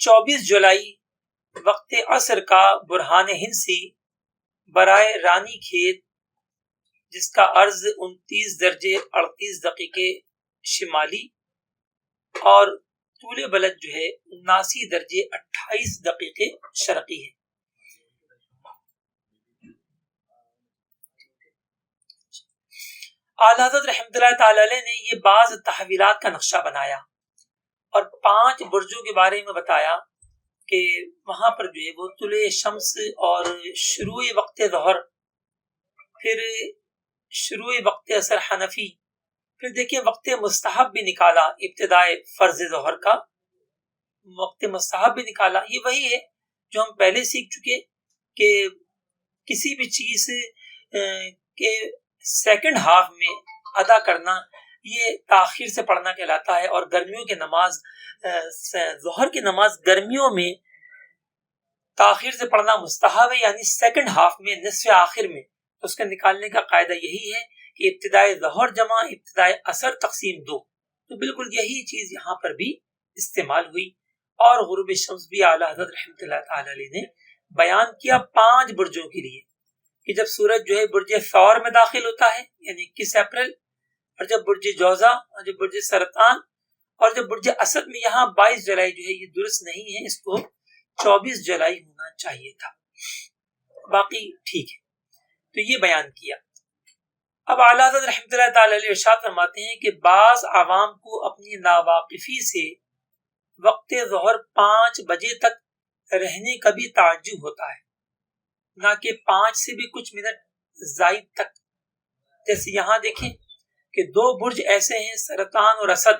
24 جولائی وقت عصر کا برہان ہندسی برائے رانی کھیت، جس کا عرض 29 درجے 38 دقیقے شمالی اور طول بلد جو ہے 79 درجے 28 دقیقے شرقی ہے۔ اعلیٰ حضرت رحمۃ اللہ تعالی علیہ نے یہ بعض تحویلات کا نقشہ بنایا اور 5 برجوں کے بارے میں بتایا کہ وہاں پر جو ہے وہ طلوع شمس اور شروع وقت ظہر، پھر شروع وقت عصر حنفی، پھر دیکھیں وقت مستحب بھی نکالا، ابتدائے فرض ظہر کا وقت مستحب بھی نکالا۔ یہ وہی ہے جو ہم پہلے سیکھ چکے کہ کسی بھی چیز کے سیکنڈ ہاف میں ادا کرنا یہ تاخیر سے پڑھنا کہلاتا ہے، اور گرمیوں کی نماز ظہر کی نماز گرمیوں میں تاخیر سے پڑھنا مستحب ہے، یعنی سیکنڈ ہاف میں، نصف آخر میں۔ تو اس کا نکالنے کا قاعدہ یہی ہے کہ ابتدائے ظہر جمع ابتدائے عصر تقسیم 2، تو بالکل یہی چیز یہاں پر بھی استعمال ہوئی۔ اور غروب شمس بھی اعلیٰ حضرت رحمۃ اللہ تعالی علیہ نے بیان کیا 5 برجوں کے لیے، کہ جب سورج جو ہے برج ثور میں داخل ہوتا ہے یعنی 21 اپریل، اور جب برج جوزہ، اور جب برج سرطان، اور جب برج اسد میں، یہاں 22 جولائی جو ہے یہ درست نہیں ہے، اس کو 24 جولائی ہونا چاہیے تھا، باقی ٹھیک ہے۔ تو یہ بیان کیا۔ اب اعلیٰ حضرت رحمۃ اللہ تعالی علیہ ارشاد فرماتے ہیں کہ بعض عوام کو اپنی ناواقفی سے وقت ظہر 5 بجے تک رہنے کا بھی تعجب ہوتا ہے، نہ کہ 5 سے بھی کچھ منٹ زائد تک۔ جیسے یہاں دیکھیں کہ 2 برج ایسے ہیں سرطان اور اسد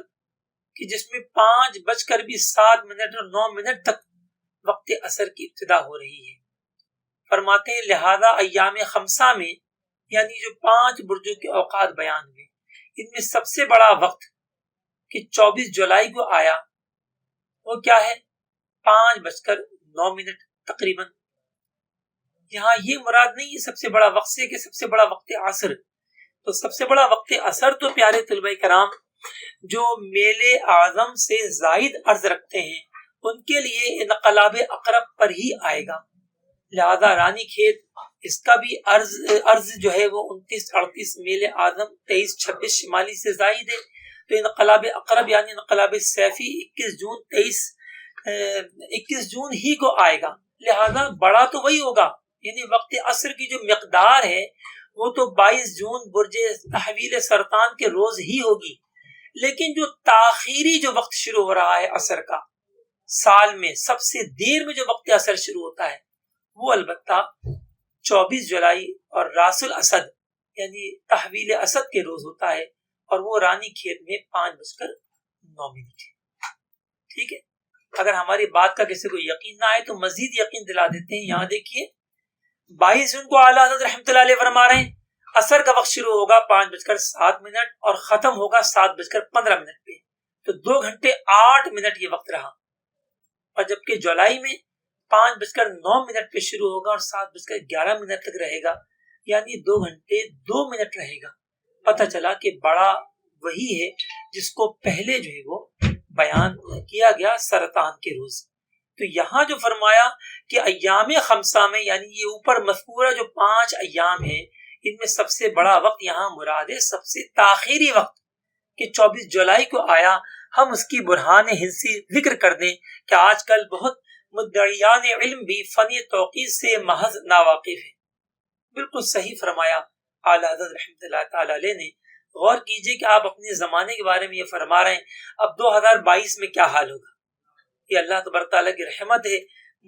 کہ جس میں 5:07 اور 9 تک وقت عصر کی ابتدا ہو رہی ہے۔ فرماتے ہیں لہذا ایام خمسہ میں، یعنی جو 5 برجوں کے اوقات بیان ہوئے، ان میں سب سے بڑا وقت کہ 24 جولائی کو آیا وہ کیا ہے؟ 5:09 تقریباً۔ یہاں یہ مراد نہیں ہے سب سے بڑا وقت سے کہ سب سے بڑا وقت عصر، تو سب سے بڑا وقت عصر تو پیارے طلبہ کرام جو میل اعظم سے زائد عرض رکھتے ہیں ان کے لیے انقلاب اقرب پر ہی آئے گا۔ لہذا رانی کھیت اس کا بھی عرض جو ہے وہ 29-38 میل اعظم 23-26 شمالی سے زائد ہے، تو انقلاب اقرب یعنی انقلاب سیفی 21 جون ہی کو آئے گا، لہذا بڑا تو وہی ہوگا، یعنی وقت عصر کی جو مقدار ہے وہ تو 22 جون برج تحویل سرطان کے روز ہی ہوگی، لیکن جو تاخیری جو وقت شروع ہو رہا ہے عصر کا، سال میں سب سے دیر میں جو وقت عصر شروع ہوتا ہے وہ البتہ 24 جولائی اور راس الاسد یعنی تحویل اسد کے روز ہوتا ہے، اور وہ رانی کھیت میں 5:09 ہے۔ ٹھیک ہے، اگر ہماری بات کا کسی کو یقین نہ آئے تو مزید یقین دلا دیتے ہیں۔ یہاں دیکھیے 22 جون کو اعلیٰ حضرت رحمۃ اللہ علیہ فرما رہے ہیں عصر کا وقت شروع ہوگا 5:07 اور ختم ہوگا 7:15 پہ، تو 2 گھنٹے 8 منٹ یہ وقت رہا، اور جبکہ جولائی میں 5:09 پہ شروع ہوگا اور 7:11 تک رہے گا، یعنی 2 گھنٹے 2 منٹ رہے گا۔ پتہ چلا کہ بڑا وہی ہے جس کو پہلے جو ہے وہ بیان کیا گیا سرطان کے روز۔ تو یہاں جو فرمایا کہ ایام خمسہ میں، یعنی یہ اوپر مذکورہ جو 5 ایام ہیں ان میں سب سے بڑا وقت یہاں مراد ہے سب سے تاخیری وقت کہ 24 جولائی کو آیا۔ ہم اس کی برہان ہندسی ذکر کر دیں کہ آج کل بہت مدعیان علم بھی فن توقیت سے محض ناواقف ہیں۔ بالکل صحیح فرمایا اعلیٰ حضرت رحمۃ اللہ تعالی علیہ نے۔ غور کیجئے کہ آپ اپنے زمانے کے بارے میں یہ فرما رہے ہیں، اب 2022 میں کیا حال ہوگا۔ یہ اللہ تبارک تعالیٰ کی رحمت ہے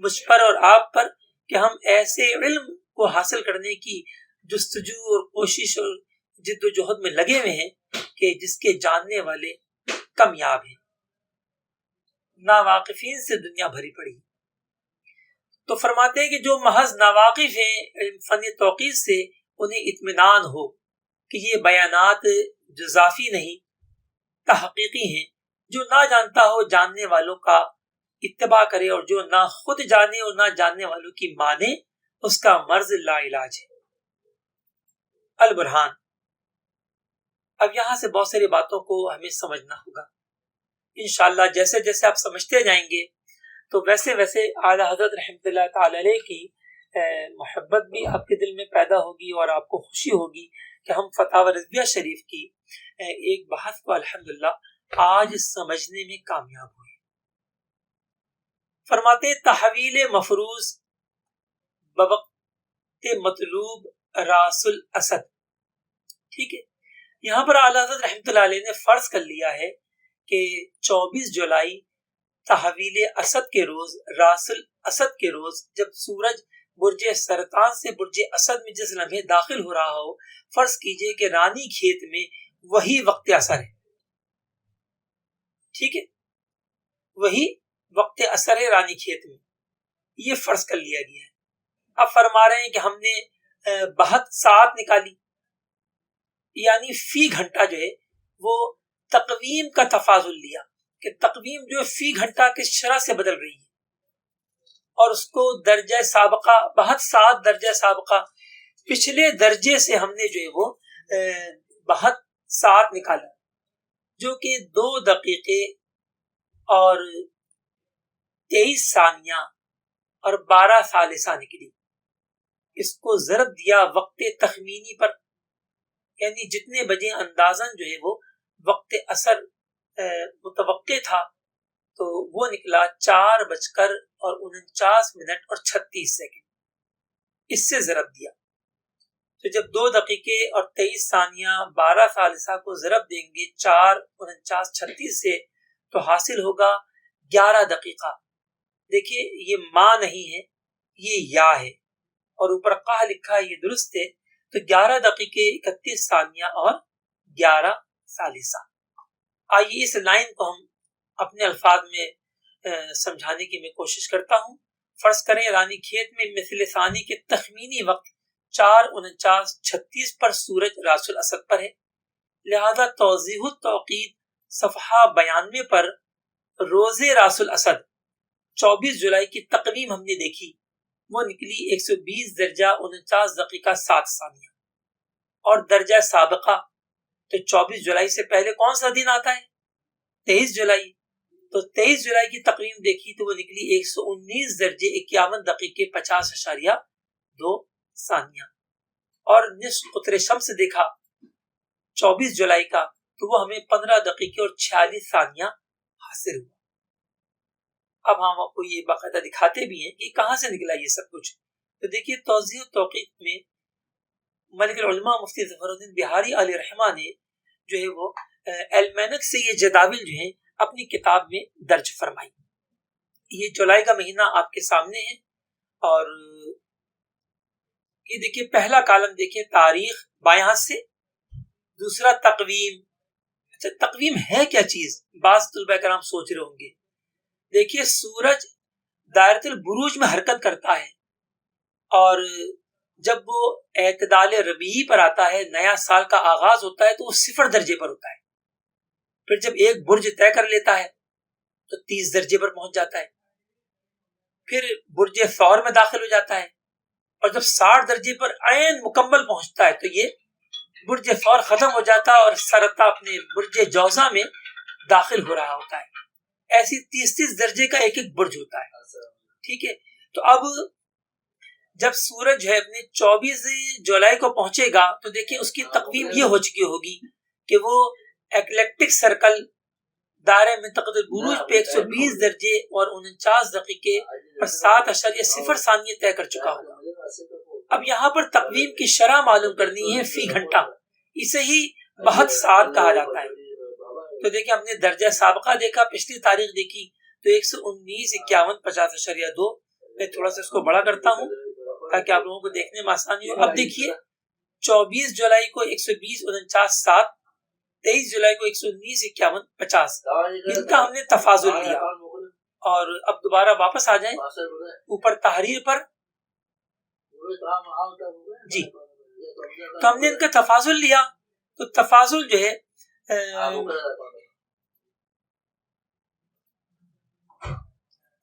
مجھ پر اور آپ پر کہ ہم ایسے علم کو حاصل کرنے کی جستجو اور کوشش اور جد و جہد میں لگے ہوئے ہیں کہ جس کے جاننے والے کمیاب ہیں، ناواقفین سے دنیا بھری پڑی۔ تو فرماتے ہیں کہ جو محض ناواقف ہیں فن توقیت سے انہیں اطمینان ہو کہ یہ بیانات جزافی نہیں تحقیقی ہیں۔ جو نہ جانتا ہو جاننے والوں کا اتباع کرے، اور جو نہ خود جانے اور نہ جاننے والوں کی مانے اس کا مرض لا علاج ہے۔ البرہان۔ اب یہاں سے بہت ساری باتوں کو ہمیں سمجھنا ہوگا انشاءاللہ۔ جیسے جیسے آپ سمجھتے جائیں گے تو ویسے ویسے اعلیٰ حضرت رحمۃ اللہ تعالی علیہ کی محبت بھی آپ کے دل میں پیدا ہوگی اور آپ کو خوشی ہوگی کہ ہم فتاوی رضویہ شریف کی ایک بحث کو الحمدللہ آج سمجھنے میں کامیاب ہوئے۔ فرماتے تحویل مفروض بوقت مطلوب راس الاسد، ٹھیک ہے، یہاں پر اعلیٰ حضرت رحمۃ اللہ علیہ نے فرض کر لیا ہے کہ 24 جولائی تحویل اسد کے روز، راس الاسد کے روز، جب سورج برج سرطان سے برج اسد میں جس لمحے داخل ہو رہا ہو، فرض کیجئے کہ رانی کھیت میں وہی وقت اثر ہے، ٹھیک ہے، وہی وقت اثر ہے رانی کھیت میں، یہ فرض کر لیا گیا ہے۔ اب فرما رہے ہیں کہ ہم نے 72 ساعت نکالی، یعنی فی گھنٹہ جو ہے وہ تقویم کا تفاضل لیا کہ تقویم جو فی گھنٹہ کس شرح سے بدل رہی ہے، اور اس کو درجہ سابقہ 72 ساعت درجہ سابقہ پچھلے درجے سے ہم نے جو ہے وہ 72 ساعت نکالا، جو کہ 2 دقیقے اور 23 ثانیہ اور 12 ثالثہ نکلی۔ اس کو ضرب دیا وقت تخمینی پر، یعنی جتنے بجے اندازاً جو ہے وہ وقت اثر متوقع تھا، تو وہ نکلا 4:49 اس سے ضرب دیا۔ تو جب 2 دقیقے اور 23 ثانیہ 12 ثالثہ کو ضرب دیں گے 4:49 سے، تو حاصل ہوگا 11 دقیقہ۔ دیکھیے یہ ماں نہیں ہے، یہ یا ہے، اور اوپر قاہ لکھا ہے، یہ درست ہے۔ تو 11 دقیقے 31 ثانیہ اور 11 ثالثہ۔ آئیے اس لائن کو ہم اپنے الفاظ میں سمجھانے کی میں کوشش کرتا ہوں۔ فرض کریں رانی کھیت میں مثل ثانی کے تخمینی وقت 4:49:36 پر سورج راس الاسد پر ہے، لہذا توضیح التوقیت صفحہ 92 پر روز راس الاسد 24 جولائی کی تقویم ہم نے دیکھی، وہ نکلی 120 درجہ 49 دقیقہ 7 ثانیہ، اور درجہ سابقہ تو 24 جولائی سے پہلے کون سا دن آتا ہے؟ 23 جولائی۔ تو 23 جولائی کی تقویم دیکھی تو وہ نکلی 119 درجے 51 دقیقے 50.2 ثانیہ، اور نصف قطر شمس دیکھا 24 جولائی کا تو وہ ہمیں 15 دقیقے اور 46 ثانیہ حاصل ہوا۔ اب ہم آپ کو یہ باقاعدہ دکھاتے بھی ہیں کہ کہاں سے نکلا یہ سب کچھ۔ تو دیکھیے توضیح التوقیت میں ملک العلماء مفتی ظفر الدین بہاری علیہ رحمہ نے جو ہے وہ المینک سے یہ جداول جو ہیں اپنی کتاب میں درج فرمائی۔ یہ جولائی کا مہینہ آپ کے سامنے ہے، اور یہ دیکھیے پہلا کالم دیکھیے تاریخ بائیں ہاتھ سے، دوسرا تقویم۔ اچھا تقویم ہے کیا چیز؟ بعض طلباء کرام سوچ رہے ہوں گے۔ دیکھیے سورج دائرۃ البروج میں حرکت کرتا ہے، اور جب وہ اعتدال ربیعی پر آتا ہے، نیا سال کا آغاز ہوتا ہے، تو وہ 0 درجے پر ہوتا ہے۔ پھر جب ایک برج طے کر لیتا ہے تو 30 درجے پر پہنچ جاتا ہے، پھر برج ثور میں داخل ہو جاتا ہے، اور جب 60 درجے پر عین مکمل پہنچتا ہے تو یہ برج ثور ختم ہو جاتا ہے اور سرتا اپنے برج جوزہ میں داخل ہو رہا ہوتا ہے۔ ایسی 30 درجے کا ایک ایک برج ہوتا ہے، ٹھیک ہے۔ تو اب جب سورج ہے اپنے 24 جولائی کو پہنچے گا تو دیکھیں اس کی تقویم یہ ہو چکی ہوگی کہ وہ ایکلیکٹک سرکل دائرہ منطقۃ البروج پہ 120 درجے اور 49 دقیقے اور 7.0 ثانیے طے کر چکا ہوگا۔ اب یہاں پر تقویم کی شرح معلوم کرنی ہے فی گھنٹہ، اسے ہی 72 ساعت کہا جاتا ہے۔ تو دیکھیں ہم نے درجہ سابقہ دیکھا، پچھلی تاریخ دیکھی تو 119 51 50.2۔ میں تھوڑا سا اس کو بڑا کرتا ہوں تاکہ آپ لوگوں کو دیکھنے میں آسانی ہو۔ اب دیکھیے 24 جولائی کو 120 49 7، 23 جولائی کو 119 51 50، ان کا ہم نے تفاضل لیا۔ اور اب دوبارہ واپس آ جائیں اوپر تحریر پر، جی تو ہم نے ان کا تفاضل لیا۔ تو تفاضل جو ہے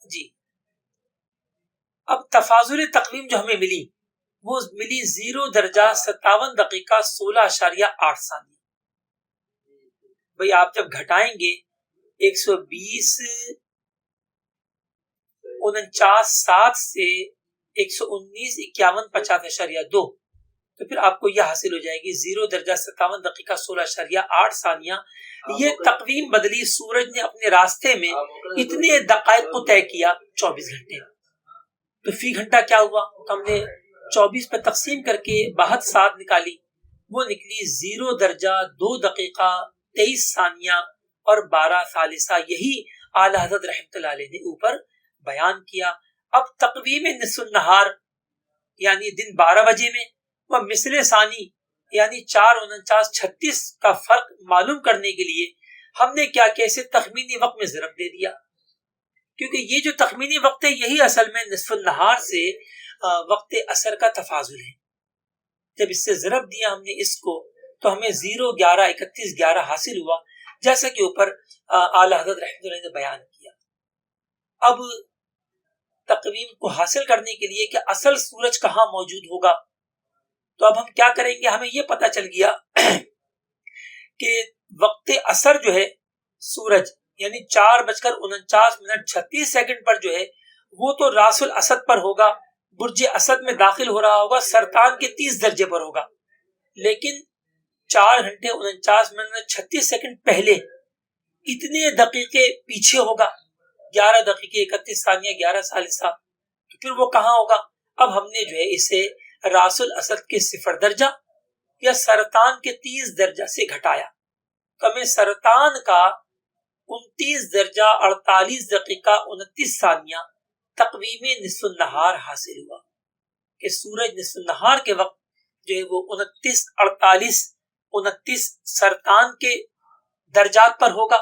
جی اب تفاضل تقویم جو ہمیں ملی وہ ملی 0 درجہ 57 دقیقہ 16.8 ثانیہ۔ بھئی آپ جب گھٹائیں گے 120 49.7 سے 119.51.50.2 تو پھر آپ کو یہ حاصل ہو جائے گی 0 درجہ 57 دقیقہ 16.8 ثانیہ. یہ تقویم بدلی. سورج نے اپنے راستے میں اتنے دقائق کو طے کیا 24 گھنٹے. تو فی گھنٹہ کیا ہوا؟ ہم نے 24 پہ تقسیم کر کے 62 ساعت نکالی. وہ نکلی 0 درجہ 2 دقیقہ 23 ثانیہ اور 12 ثالثہ. یہی اعلی حضرت رحمۃ اللہ علیہ نے اوپر بیان کیا. اب تقویم نصف النہار یعنی دن 12 بجے میں وہ مثل ثانی یعنی 4:49:36 کا فرق معلوم کرنے کے لیے ہم نے کیا کہ اسے تخمینی وقت میں ضرب دے دیا، کیونکہ یہ جو تخمینی وقت ہے یہی اصل میں نصف النہار سے وقت اثر کا تفاضل ہے. جب اس سے ضرب دیا ہم نے اس کو تو ہمیں 0:11:31:11 حاصل ہوا، جیسا کہ اوپر اعلی حضرت رحمۃ اللہ نے بیان کیا. اب تقویم کو حاصل کرنے کے لیے کہ اصل سورج کہاں موجود ہوگا، تو اب ہم کیا کریں گے؟ ہمیں یہ پتہ چل گیا کہ وقت اثر جو ہے سورج یعنی 4:49:36 پر جو ہے وہ تو راس الاسد پر ہوگا، برج اسد میں داخل ہو رہا ہوگا، سرطان کے 30 درجے پر ہوگا. لیکن 4 گھنٹے 49 منٹ 36 سیکنڈ پہلے اتنے دقیقے پیچھے ہوگا، 11 دقیقے 31 ثانیہ 11 ثالثہ. تو پھر وہ کہاں ہوگا؟ اب ہم نے جو ہے اسے راس الاسد کے 0 درجہ یا سرطان کے 30 درجہ سے گھٹایا تو ہمیں سرطان کا 29 درجہ 48 دقیقہ 29 ثانیہ تقویم نصف النہار حاصل ہوا کہ سورج نصف النہار کے وقت جو ہے وہ 29:48:29 سرطان کے درجات پر ہوگا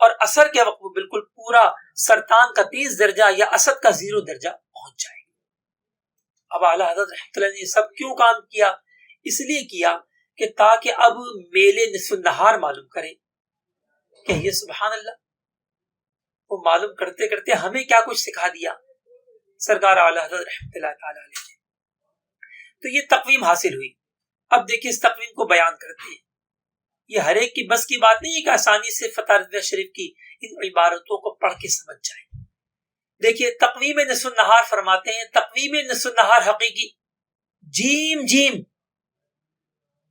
اور اثر کے وقت وہ بالکل پورا سرطان کا 30 درجہ یا اسد کا 0 درجہ پہنچ جائے گا. اب اعلیٰ حضرت رحمۃ اللہ نے یہ سب کیوں کام کیا؟ اس لیے کیا کہ تاکہ اب میلے نصف النہار معلوم کرے کہ یہ سبحان اللہ وہ معلوم کرتے کرتے ہمیں کیا کچھ سکھا دیا سرکار اعلیٰ حضرت رحمۃ اللہ تعالی علیہ نے. تو یہ تقویم حاصل ہوئی. اب دیکھیں اس تقویم کو بیان کرتے ہیں. یہ ہر ایک کی بس کی بات نہیں ہے کہ آسانی سے فتح رضویہ شریف کی ان عبارتوں کو پڑھ کے سمجھ جائیں. دیکھیے تقویم نصف النہار فرماتے ہیں تقویم نصف النہار حقیقی جیم جیم.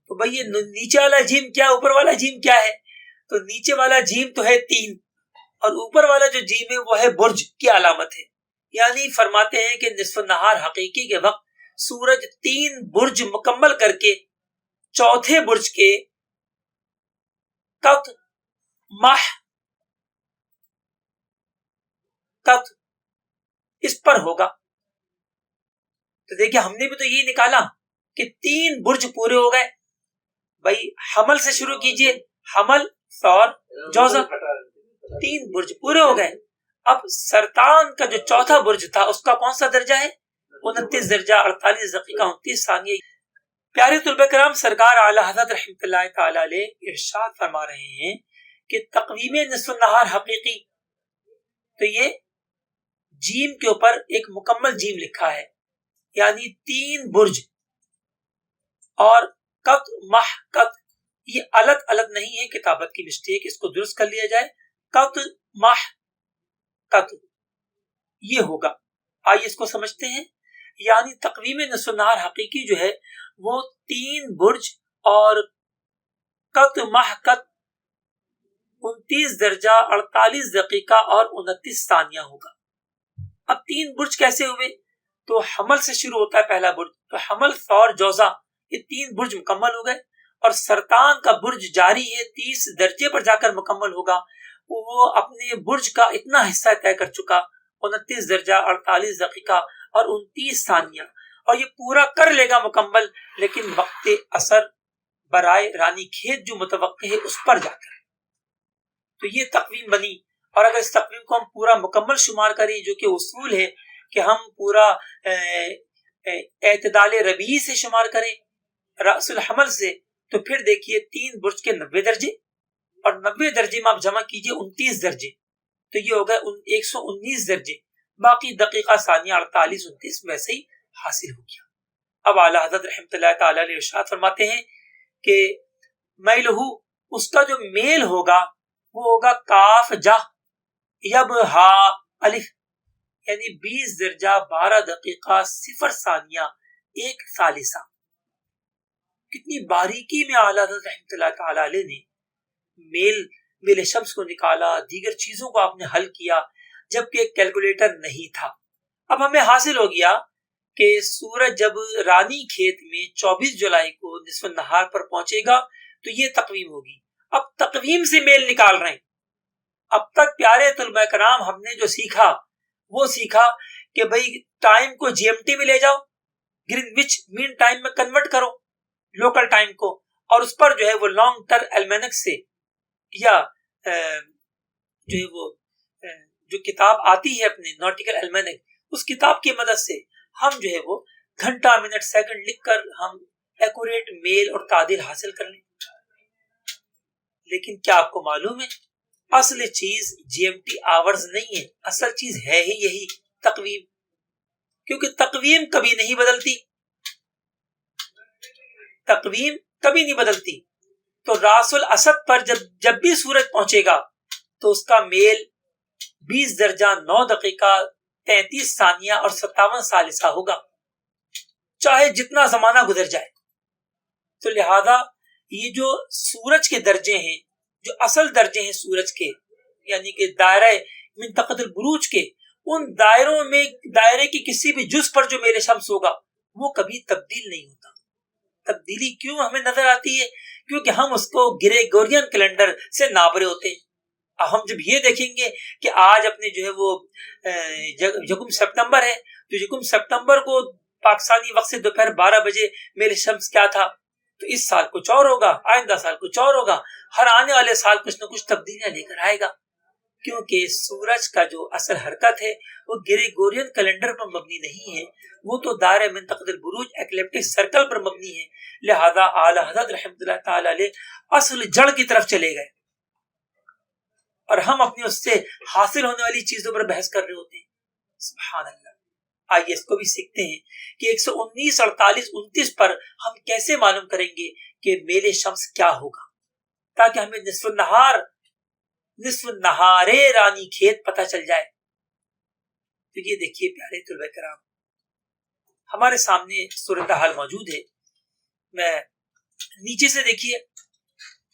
تو بھئی یہ نیچے والا جیم کیا اوپر والا جیم کیا ہے؟ تو نیچے والا جیم تو ہے 3 اور اوپر والا جو جیم ہے وہ ہے برج کی علامت ہے. یعنی فرماتے ہیں کہ نصف النہار حقیقی کے وقت سورج 3 برج مکمل کر کے چوتھے برج کے قط مح قط اس پر ہوگا. تو دیکھیں ہم نے بھی تو یہ نکالا کہ 3 برج پورے ہو گئے. بھائی حمل سے شروع کیجئے، حمل ثور جوزہ 3 برج پورے ہو گئے. اب سرطان کا جو چوتھا برج تھا اس کا کون سا درجہ ہے؟ 29 درجہ 48 دقیقہ 29 ثانیہ. پیارے طلبہ کرام سرکار اعلیٰ حضرت رحمۃ اللہ تعالی علیہ ارشاد فرما رہے ہیں کہ تقویم نصف النہار حقیقی تو یہ جیم کے اوپر ایک مکمل جیم لکھا ہے یعنی 3 برج اور قط مح قط یہ الگ الگ نہیں ہے، کتابت کی مسٹیک، اس کو درست کر لیا جائے. قط مح قط یہ ہوگا. آئیے اس کو سمجھتے ہیں. یعنی تقویم نصف النہار حقیقی جو ہے وہ 3 برج اور قط مح قط 29 درجہ 48 دقیقہ اور 29 ثانیہ ہوگا. اب 3 برج کیسے ہوئے؟ تو حمل سے شروع ہوتا ہے پہلا برج، تو حمل ثور جوزہ یہ 3 برج مکمل ہو گئے اور سرطان کا برج جاری ہے 30 درجے پر جا کر مکمل ہوگا. وہ اپنے برج کا اتنا حصہ طے کر چکا 29 درجہ 48 دقیقہ اور 29 ثانیہ اور یہ پورا کر لے گا مکمل، لیکن وقت اثر برائے رانی کھیت جو متوقع ہے اس پر جا کر. تو یہ تقویم بنی. اور اگر اس تقویم کو ہم پورا مکمل شمار کریں جو کہ اصول ہے کہ ہم پورا اعتدال ربیعی سے شمار کریں رأس الحمل سے، تو پھر دیکھیے 3 برج کے 90 درجے اور 90 درجے میں آپ جمع کیجئے 29 درجے تو یہ ہوگا 119 درجے. باقی دقیقہ ثانیہ 48 29 ویسے ہی حاصل ہو گیا. اب اعلیٰ حضرت رحمۃ اللہ تعالی علیہ ارشاد فرماتے ہیں کہ میلہو اس کا جو میل ہوگا وہ ہوگا کاف جا یب ہا الف، یعنی 20 درجہ 12 دقیقہ 0 ثانیہ 1 ثالثہ. کتنی باریکی میں اعلیٰ حضرت رحمۃ اللہ تعالی علیہ نے میل شمس کو نکالا، دیگر چیزوں کو آپ نے حل کیا، جبکہ ایک کیلکولیٹر نہیں تھا. اب ہمیں حاصل ہو گیا کہ سورج جب رانی کھیت میں 24 جولائی کو نصف النہار پر پہنچے گا تو یہ تقویم ہوگی. اب تقویم سے میل نکال رہے ہیں. اب تک پیارے طلبہ کرام ہم نے جو سیکھا وہ سیکھا کہ بھئی ٹائم کو جی ایم ٹی میں لے جاؤ، گرینوچ مین ٹائم میں کنورٹ کرو لوکل ٹائم کو، اور اس پر جو ہے وہ لانگ ٹر المینک سے یا جو ہے وہ جو کتاب آتی ہے اپنے نوٹیکل المینک، اس کتاب کی مدد سے ہم جو ہے وہ گھنٹہ منٹ سیکنڈ لکھ کر ہم ایکوریٹ میل اور تعدیل حاصل کر لیں. لیکن کیا آپ کو معلوم ہے اصل چیز جی ایم ٹی آورز نہیں ہے، اصل چیز ہے ہی یہی تقویم، کیونکہ تقویم کبھی نہیں بدلتی، تقویم کبھی نہیں بدلتی. تو راس الاسد پر جب بھی سورج پہنچے گا تو اس کا میل 20 درجہ 9 دقیقہ 33 ثانیہ اور 57 ثالثہ ہوگا، چاہے جتنا زمانہ گزر جائے. تو لہذا یہ جو سورج کے درجے ہیں، جو اصل درجے ہیں سورج کے، یعنی کہ دائرہ منطقۃ البروج کے، ان دائروں میں دائرے کی کسی بھی جز پر جو میل شمس ہوگا وہ کبھی تبدیل نہیں ہوتا. تبدیلی کیوں ہمیں نظر آتی ہے؟ کیونکہ ہم اس کو گریگورین کیلنڈر سے ناپ رہے ہوتے ہیں. ہم جب یہ دیکھیں گے کہ آج اپنے جو ہے وہ یکم سپتمبر ہے، تو یکم سپتمبر کو پاکستانی وقت سے دوپہر 12 بجے میل شمس کیا تھا، تو اس سال کچھ اور ہوگا، آئندہ سال کچھ اور ہوگا، ہر آنے والے سال کچھ نہ کچھ تبدیلیاں لے کر آئے گا. کیونکہ سورج کا جو اصل حرکت ہے وہ گریگورین کیلنڈر پر مبنی نہیں ہے، وہ تو دائرہ منطقۃ البروج ایکلیپٹک سرکل پر مبنی ہے. لہذا اعلیٰ حضرت رحمۃ اللہ تعالی علیہ اصل جڑ کی طرف چلے گئے، اور ہم اپنی اس سے حاصل ہونے والی چیزوں پر بحث کر رہے ہوتے ہیں. سبحان اللہ. آئیے اس کو بھی سیکھتے ہیں کہ 119 48 29 پر ہم کیسے معلوم کریں گے کہ میل شمس کیا ہوگا، تاکہ ہمیں نصف النہار رانی کھیت پتہ چل جائے. تو یہ دیکھیے پیارے طلبہ کرام، ہمارے سامنے صورتحال موجود ہے. میں نیچے سے دیکھیے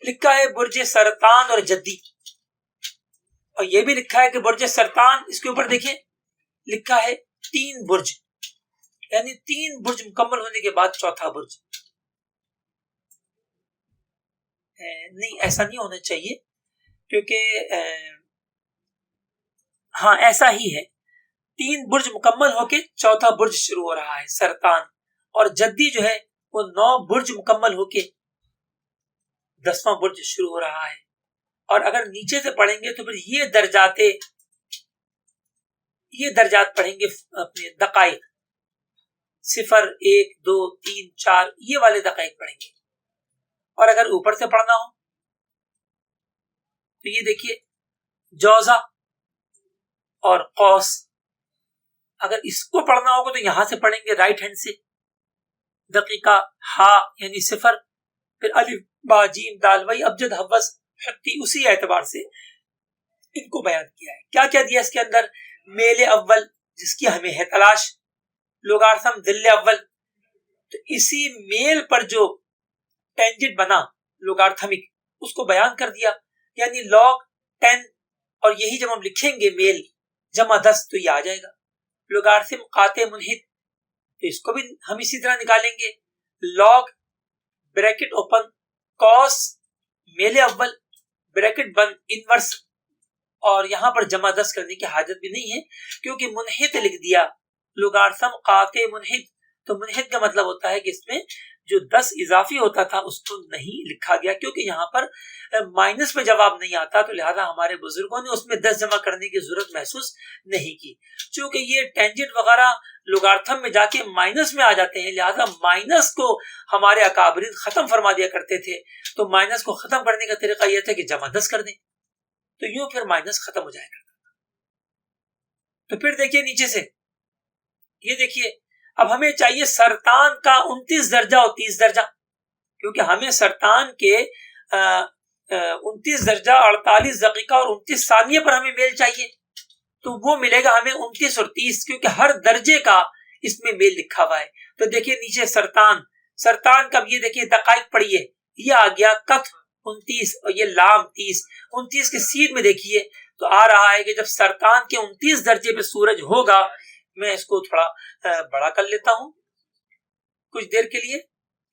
لکھا ہے برج سرطان اور جدی، اور یہ بھی لکھا ہے کہ برج سرطان، اس کے اوپر دیکھیں لکھا ہے 3 برج، یعنی 3 برج مکمل ہونے کے بعد چوتھا برج. نہیں، ایسا نہیں ہونا چاہیے، کیونکہ ہاں ایسا ہی ہے. 3 برج مکمل ہو کے چوتھا برج شروع ہو رہا ہے سرطان، اور جدی جو ہے وہ 9 برج مکمل ہو کے 10واں برج شروع ہو رہا ہے. اور اگر نیچے سے پڑھیں گے تو پھر یہ درجات پڑھیں گے اپنے دقائق، 0 1 2 3 4 یہ والے دقائق پڑھیں گے. اور اگر اوپر سے پڑھنا ہو تو یہ دیکھیے جوزہ اور قوس. اگر اس کو پڑھنا ہوگا تو یہاں سے پڑھیں گے رائٹ ہینڈ سے، دقیقہ ہا یعنی 0، پھر الف با جیم دال وئی ابجد حوض حتی، اسی اعتبار سے ان کو بیان کیا ہے. کیا کیا دیا اس کے اندر؟ میل اول جس کی ہمیں ہے تلاش، لوگارتھم ذل اول، تو اسی میل پر جو ٹینجنٹ بنا لوگارتھمک اس کو بیان کر دیا، یعنی log 10، اور یہی جب ہم لکھیں گے میل جمع 10 تو یہ آ جائے گا. لوگارتھم قاطع منحت، تو اس کو بھی ہم اسی طرح نکالیں گے، log بریکٹ اوپن cos میل اول بریکٹ بند انورس، اور یہاں پر جمع 10 کرنے کی حاجت بھی نہیں ہے کیونکہ منحت لکھ دیا، لوگارتھم قاطع منحت. تو منحت کا مطلب ہوتا ہے کہ اس میں جو 10 اضافی ہوتا تھا اس کو نہیں لکھا گیا، کیونکہ یہاں پر مائنس میں جواب نہیں آتا، تو لہذا ہمارے بزرگوں نے اس میں 10 جمع کرنے کی ضرورت محسوس نہیں کی. چونکہ یہ ٹینجنٹ وغیرہ لوگارتھم میں جا کے مائنس میں آ جاتے ہیں، لہذا مائنس کو ہمارے اکابرین ختم فرما دیا کرتے تھے. تو مائنس کو ختم کرنے کا طریقہ یہ تھا کہ جمع 10 کر دیں، تو یوں پھر مائنس ختم ہو جائے گا. تو پھر دیکھیے نیچے سے، یہ دیکھیے اب ہمیں چاہیے سرطان کا 29 درجہ اور 30 درجہ، کیونکہ ہمیں سرطان کے 29 درجہ 48 دقیقہ اور 29 ثانیے پر ہمیں میل چاہیے. تو وہ ملے گا ہمیں 29 اور 30، کیونکہ ہر درجے کا اس میں میل لکھا ہوا ہے. تو دیکھیے نیچے سرطان کا یہ دیکھیے دقائق پڑھیے، یہ آ گیا کف 29 اور یہ لام 30. 29 کے سین میں دیکھیے تو آ رہا ہے کہ جب سرطان کے 29 درجے پہ سورج ہوگا، میں اس کو تھوڑا بڑا کر لیتا ہوں کچھ دیر کے لیے.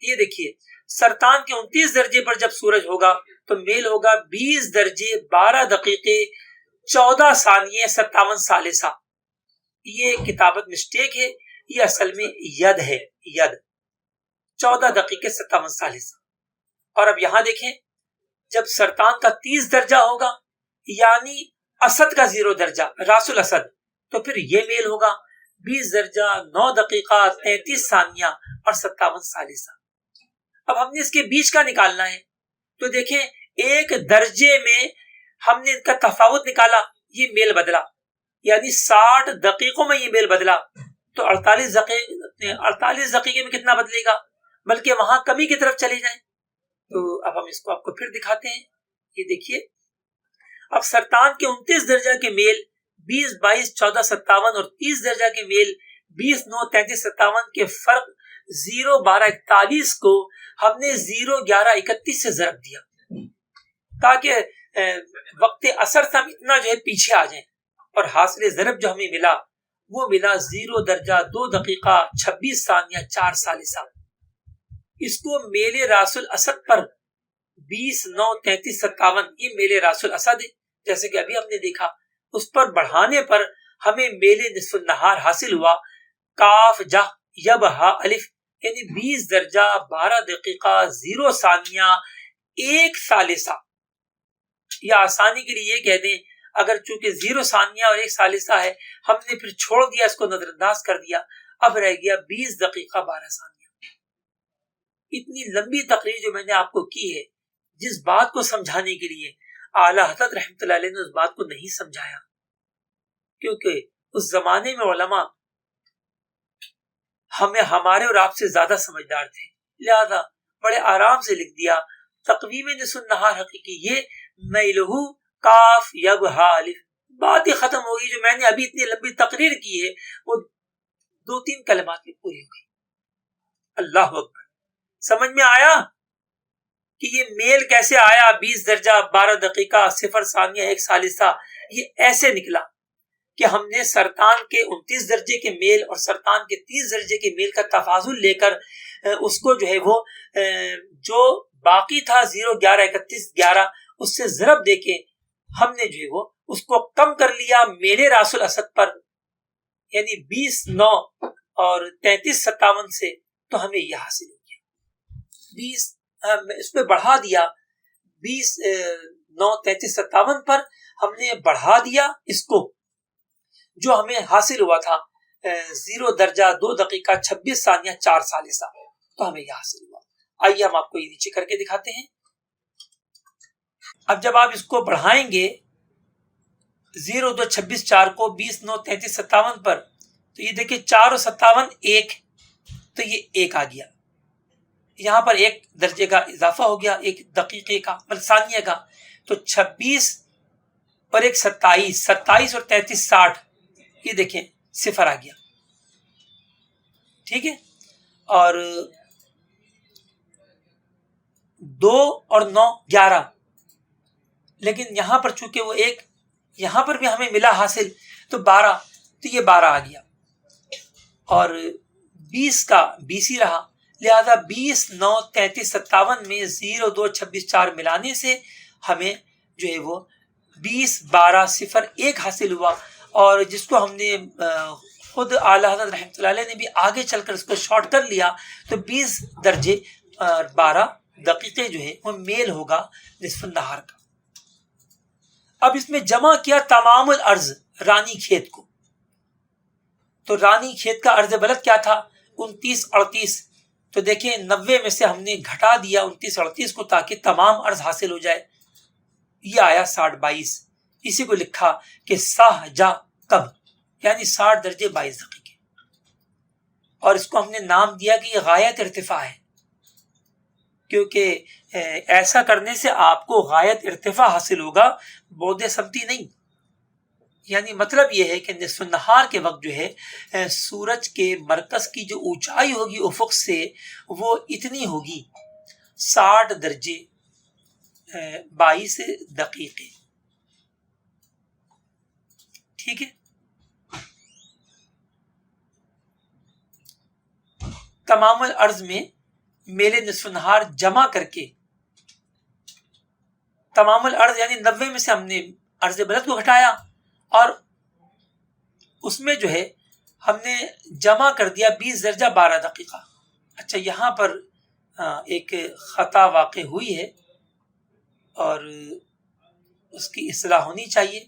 یہ دیکھیے سرطان کے 29 درجے پر جب سورج ہوگا تو میل ہوگا 20 درجے 12 دقیقے 14 ثانیے 57 ثالثہ. یہ کتابت مسٹیک ہے، یہ اصل میں ید ہے، ید 14 دقیقے 57 ثالثہ. اور اب یہاں دیکھیں جب سرطان کا 30 درجہ ہوگا یعنی اسد کا 0 درجہ راس الاسد، تو پھر یہ میل ہوگا 20 درجہ 9 دقیقہ 33 ثانیہ اور 57 ثالثہ. اب ہم نے اس کے بیچ کا نکالنا ہے، تو دیکھیں ایک درجے میں ہم نے ان کا تفاوت نکالا، یہ میل بدلا، یعنی 60 دقیقوں میں یہ میل بدلا. تو 48 دقیقے میں کتنا بدلے گا، بلکہ وہاں کمی کی طرف چلے جائیں. تو اب ہم اس کو آپ کو پھر دکھاتے ہیں. یہ دیکھیے اب سرطان کے 29 درجہ کے میل 20 22 14 57 اور 30 درجہ کے میل 20 9 33 57 کے فرق 0 12 41 کو ہم نے 0 11 31 سے ضرب دیا تاکہ وقت اثر سے ہم اتنا جو ہے پیچھے آ جائیں. اور حاصل ضرب جو ہمیں ملا وہ ملا 0 درجہ 2 دقیقہ 26 ثانیہ 4 ثالثہ. اس کو میل راس الاسد پر 20 9 33 57 یہ میل راس الاسد ہے جیسے کہ ابھی ہم نے دیکھا. اس پر بڑھانے پر ہمیں میل نصف النہار حاصل ہوا کاف جا یب ہا الف، یعنی 20 درجہ 12 دقیقہ 0 ثانیہ 1 ثالثہ. یا آسانی کے لیے یہ کہہ دیں اگر چونکہ 0 ثانیہ اور 1 ثالثہ ہے ہم نے پھر چھوڑ دیا، اس کو نظر انداز کر دیا، اب رہ گیا 20 دقیقہ 12 ثانیہ. اتنی لمبی تقریر جو میں نے آپ کو کی ہے جس بات کو سمجھانے کے لیے اعلیٰ حضرت رحمۃ اللہ علیہ نے اس بات کو نہیں سمجھایا، کیونکہ اس زمانے میں علماء ہمارے اور آپ سے زیادہ سمجھدار تھے، لہذا بڑے آرام سے لکھ دیا تقویم نصف النہار حقیقی یہ میلہ کاف یب ہا الف. بات ہی ختم ہوگی. جو میں نے ابھی اتنی لمبی تقریر کی ہے وہ 2-3 کلمات میں پوری ہو گئی. اللہ اکبر. سمجھ میں آیا کہ یہ میل کیسے آیا؟ 20 درجہ 12 دقیقہ 0 ثانیہ 1 ثالثہ. یہ ایسے نکلا کہ ہم نے سرطان کے 29 درجے کے میل اور سرطان کے 30 درجے کے میل کا تفاضل لے کر اس کو جو ہے وہ جو باقی تھا 0 11 31 11 اس سے ضرب دے کے ہم نے جو ہے وہ اس کو کم کر لیا میل راس الاسد پر، یعنی 20 9 اور 33 57 سے. تو ہمیں یہ حاصل ہو گیا 20 اس میں بڑھا دیا 20 9 33 57 پر ہم نے بڑھا دیا اس کو جو ہمیں حاصل ہوا تھا 0 درجہ 2 دقیقہ 26 ثانیہ 4 ثالثہ. تو ہمیں یہ حاصل ہوا. آئیے ہم آپ کو یہ نیچے کر کے دکھاتے ہیں. اب جب آپ اس کو بڑھائیں گے 0 2 26 4 کو 20 9 33 57 پر تو یہ دیکھیں 4 اور 57 1، تو یہ 1 آ گیا. یہاں پر 1 درجے کا اضافہ ہو گیا 1 دقیقے کا ثانیہ کا. تو 26 پر 1 27 27 اور 33 60، یہ دیکھیں 0 آ گیا. ٹھیک ہے. اور 2 اور 9 11، لیکن یہاں پر چونکہ وہ 1 یہاں پر بھی ہمیں ملا حاصل تو 12، تو یہ 12 آ گیا. اور 20 کا 20 ہی رہا، لہذا 20 9 33 57 میں 0 2 26 4 ملانے سے ہمیں جو ہے وہ 20 12 0 1 حاصل ہوا. اور جس کو ہم نے خود اعلیٰ حضرت رحمۃ اللہ علیہ نے بھی آگے چل کر اس کو شارٹ کر لیا، تو 20 درجے 12 دقیقے جو ہے وہ میل ہوگا نصف النہار کا. اب اس میں جمع کیا تمام الارض رانی کھیت کو. تو رانی کھیت کا عرض بلد کیا تھا 29 38، تو دیکھیں 90 میں سے ہم نے گھٹا دیا 29 38 کو تاکہ تمام عرض حاصل ہو جائے. یہ آیا 60 22. اسی کو لکھا کہ ساہ جا کب، یعنی 60 درجے 22 دقیقے. اور اس کو ہم نے نام دیا کہ یہ غایت ارتفاع ہے، کیونکہ ایسا کرنے سے آپ کو غایت ارتفاع حاصل ہوگا، بعد سمتی نہیں. یعنی مطلب یہ ہے کہ نصف النہار کے وقت جو ہے سورج کے مرکز کی جو اونچائی ہوگی افق سے وہ اتنی ہوگی 60 درجے 22 دقیقے. ٹھیک ہے. تمام الارض میں میل نصف النہار جمع کر کے تمام الارض یعنی 90 میں سے ہم نے عرض بلد کو گھٹایا اور اس میں جو ہے ہم نے جمع کر دیا 20 درجہ 12 دقیقہ. اچھا یہاں پر ایک خطا واقع ہوئی ہے اور اس کی اصلاح ہونی چاہیے.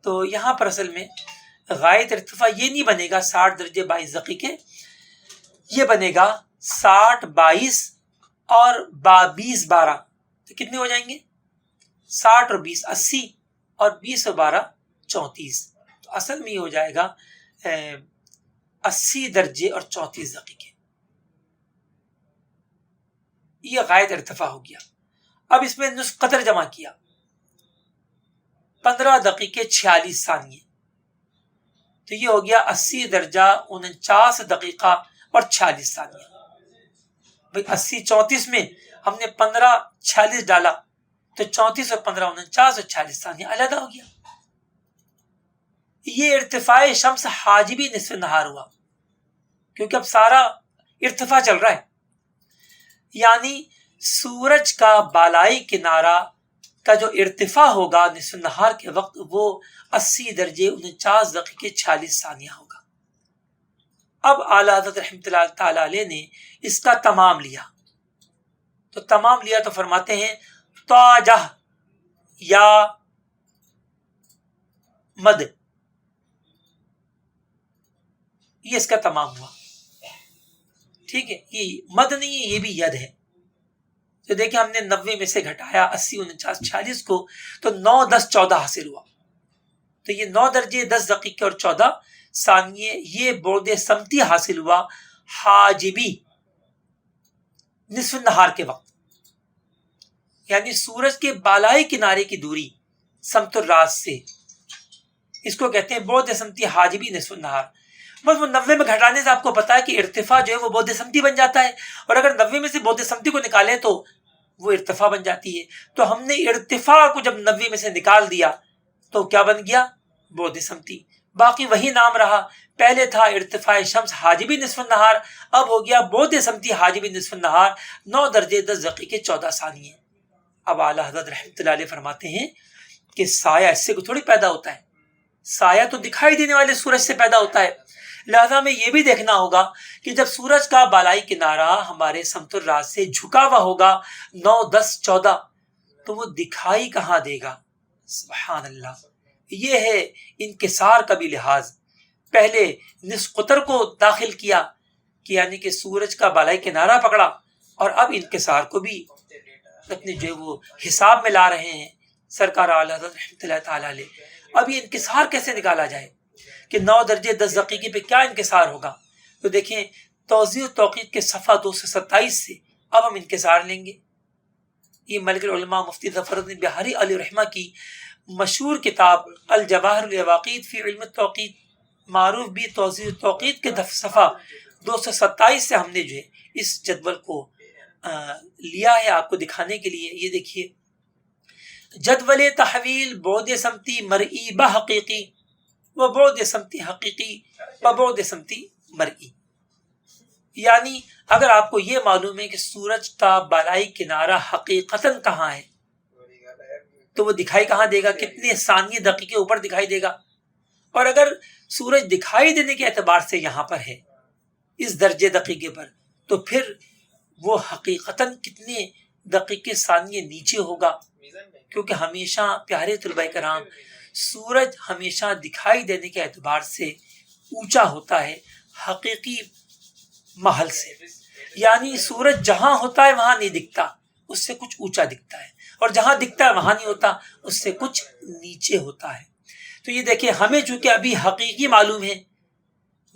تو یہاں پر اصل میں غائط ارتفاع یہ نہیں بنے گا 60 درجے 22 دقیقے، یہ بنے گا 60 22 اور 20 12. تو کتنے ہو جائیں گے؟ 60 اور 20 80 اور 20 اور 12 34. تو اصل میں یہ ہو جائے گا 80 درجے اور 34 دقیقے. یہ غائط ارتفاع ہو گیا. اب اس میں نصف قطر جمع کیا 15 دقیقے 46 ثانیے. تو یہ ہو گیا 80 درجہ 49 دقیقہ اور 46 ثانیہ. بھائی 80 34 میں ہم نے 15 46 ڈالا تو 34 اور 15 49 اور 46 ثانیہ علیحدہ ہو گیا. یہ ارتفاع شمس حاجبی نصف نہار ہوا کیونکہ اب سارا ارتفاع چل رہا ہے. یعنی سورج کا بالائی کنارہ کا جو ارتفاع ہوگا نصف نہار کے وقت وہ 80 درجے 49 دقیقے 46 ثانیہ ہوگا. اب اعلیٰ حضرت رحمۃ اللہ تعالی علیہ نے اس کا تمام لیا. تو تمام لیا تو فرماتے ہیں تاجہ یا مد، یہ اس کا تمام ہوا. ٹھیک ہے. یہ مد نہیں ہے، یہ بھی ید ہے. تو دیکھیں ہم نے 90 میں سے گھٹایا 80 49 46 کو تو 9 10 14 حاصل ہوا. تو یہ 9 درجے 10 دقیقے اور 14 ثانیے یہ بعد سمتی حاصل ہوا حاجبی نصف النہار کے وقت. یعنی سورج کے بالائی کنارے کی دوری سمت الراس سے، اس کو کہتے ہیں بعد سمتی حاجبی نصف النہار. بس وہ 90 میں گھٹانے سے آپ کو پتا ہے کہ ارتفاع جو ہے وہ بعد سمتی بن جاتا ہے، اور اگر 90 میں سے بعد سمتی کو نکالیں تو وہ ارتفاع بن جاتی ہے. تو ہم نے ارتفاع کو جب 90 میں سے نکال دیا تو کیا بن گیا؟ بعد سمتی. باقی وہی نام رہا. پہلے تھا ارتفاع شمس حاجبی نصف النہار، اب ہو گیا بعد سمتی حاجبی نصف النہار 9 درجے 10 دقیقے 14 ثانیے. اب اعلیٰ حضرت رحمۃ اللہ علیہ فرماتے ہیں کہ سایہ اس سے تھوڑی پیدا ہوتا ہے، سایہ تو دکھائی دینے والے سورج سے پیدا ہوتا ہے. لہذا ہمیں یہ بھی دیکھنا ہوگا کہ جب سورج کا بالائی کنارہ ہمارے سمت الراس سے جھکا ہوا ہوگا 9 10 14 تو وہ دکھائی کہاں دے گا؟ سبحان اللہ. یہ ہے انکسار کا بھی لحاظ. پہلے نصف قطر کو داخل کیا کہ یعنی کہ سورج کا بالائی کنارہ پکڑا، اور اب انکسار کو بھی اپنے جو وہ حساب میں لا رہے ہیں سرکار اعلیٰ حضرت رحمۃ اللہ تعالی علیہ. اب یہ انکسار کیسے نکالا جائے کہ 9 درجے 10 دقیقے پہ کیا انکسار ہوگا؟ تو دیکھیں توضیح التوقیت کے صفحہ 227 سے اب ہم انکسار لیں گے. یہ ملک العلماء مفتی ظفر الدین بہاری علیہ رحمہ کی مشہور کتاب الجواہر العواقید فی علم التوقیت، معروف بھی توضیح التوقیت کے صفحہ 227 سے ہم نے جو ہے اس جدول کو لیا ہے آپ کو دکھانے کے لیے. یہ دیکھیے جدول تحویل بعد سمتی مرئی بحقیقی و بعد سمتی حقیقی و بعد سمتی مرئی. یعنی اگر آپ کو یہ معلوم ہے کہ سورج کا بالائی کنارہ حقیقتاً کہاں ہے تو وہ دکھائی کہاں دے گا؟ کتنے ثانیے دقیقے اوپر دکھائی دے گا. اور اگر سورج دکھائی دینے کے اعتبار سے یہاں پر ہے اس درجے دقیقے پر، تو پھر وہ حقیقتاً کتنے دقیقے ثانیے نیچے ہوگا. کیونکہ ہمیشہ پیارے طلباء کرام سورج ہمیشہ دکھائی دینے کے اعتبار سے اونچا ہوتا ہے حقیقی محل سے. یعنی سورج جہاں ہوتا ہے وہاں نہیں دکھتا، اس سے کچھ اونچا دکھتا ہے، اور جہاں دکھتا ہے وہاں نہیں ہوتا، اس سے کچھ نیچے ہوتا ہے. تو یہ دیکھیں ہمیں چونکہ ابھی حقیقی معلوم ہے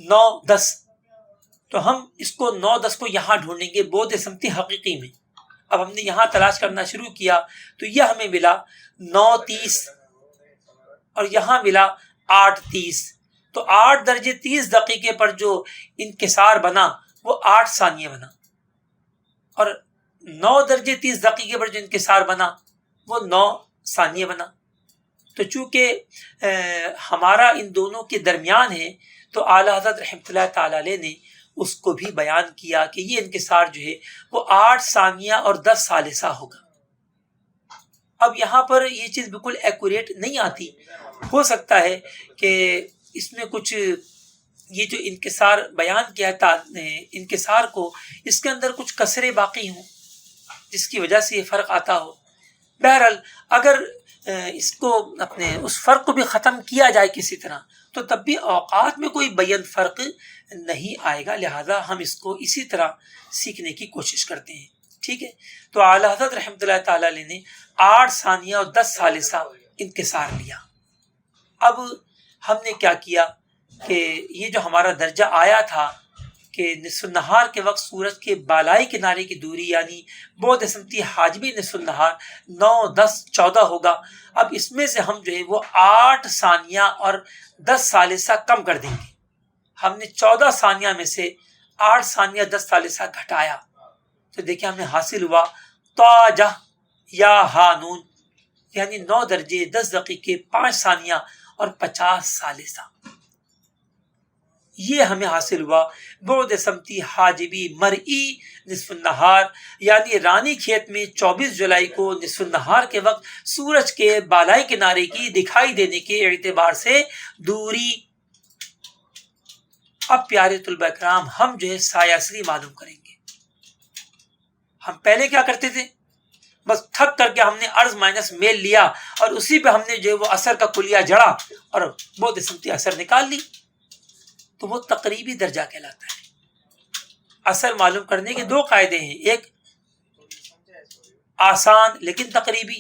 9 10، تو ہم اس کو 9 10 کو یہاں ڈھونڈیں گے بعد سمتی حقیقی میں. اب ہم نے یہاں تلاش کرنا شروع کیا تو یہ ہمیں ملا 9 30 اور یہاں ملا 8:30، تو 8 درجے 30 دقیقے پر جو انکسار بنا وہ 8 ثانیہ بنا، اور 9 درجے 30 دقیقے پر جو انکسار بنا وہ 9 ثانیہ بنا۔ تو چونکہ ہمارا ان دونوں کے درمیان ہے تو اعلیٰ حضرت رحمۃ اللہ تعالی علیہ نے اس کو بھی بیان کیا کہ یہ انکسار جو ہے وہ 8 ثانیہ اور 10 ثالثہ ہوگا۔ اب یہاں پر یہ چیز بالکل ایکوریٹ نہیں آتی، ہو سکتا ہے کہ اس میں کچھ یہ جو انکسار بیان کیا انکسار کو اس کے اندر کچھ کسرے باقی ہوں جس کی وجہ سے یہ فرق آتا ہو۔ بہرحال اگر اس کو اپنے اس فرق کو بھی ختم کیا جائے کسی طرح تو تب بھی اوقات میں کوئی بیان فرق نہیں آئے گا، لہذا ہم اس کو اسی طرح سیکھنے کی کوشش کرتے ہیں، ٹھیک ہے۔ تو اعلیٰ حضرت رحمۃ اللہ تعالی علیہ نے 8 ثانیہ اور 10 ثالثہ انکسار لیا۔ اب ہم نے کیا کیا کہ یہ جو ہمارا درجہ آیا تھا کہ نصف النہار کے وقت سورج کے بالائی کنارے کی دوری یعنی بعد سمتی حاجبی نصف النہار 9، 10، 14 ہوگا۔ اب اس میں سے ہم جو ہے وہ 8 ثانیہ اور 10 ثالثہ کم کر دیں گے۔ ہم نے 14 ثانیہ میں سے 8 ثانیہ 10 ثالثہ گھٹایا تو دیکھیں ہمیں حاصل ہوا طاجہ یا ہانون، یعنی 9 درجے 10 دقیقے 5 ثانیہ اور 50 ثالثہ، یہ ہمیں حاصل ہوا بعد سمتی حاجبی مرئی نصف النہار، یعنی رانی کھیت میں 24 جولائی کو نصف النہار کے وقت سورج کے بالائی کنارے کی دکھائی دینے کے اعتبار سے دوری۔ اب پیارے طلبہ کرام ہم جو ہے سایہ اصلی معلوم کریں گے۔ ہم پہلے کیا کرتے تھے، بس تھک کر کے ہم نے عرض مائنس میل لیا اور اسی پہ ہم نے جو ہے وہ اثر کا کلیہ جڑا اور بعد سمتی اثر نکال لی، تو وہ تقریبی درجہ کہلاتا ہے۔ اثر معلوم کرنے کے 2 قاعدے ہیں، ایک آسان لیکن تقریبی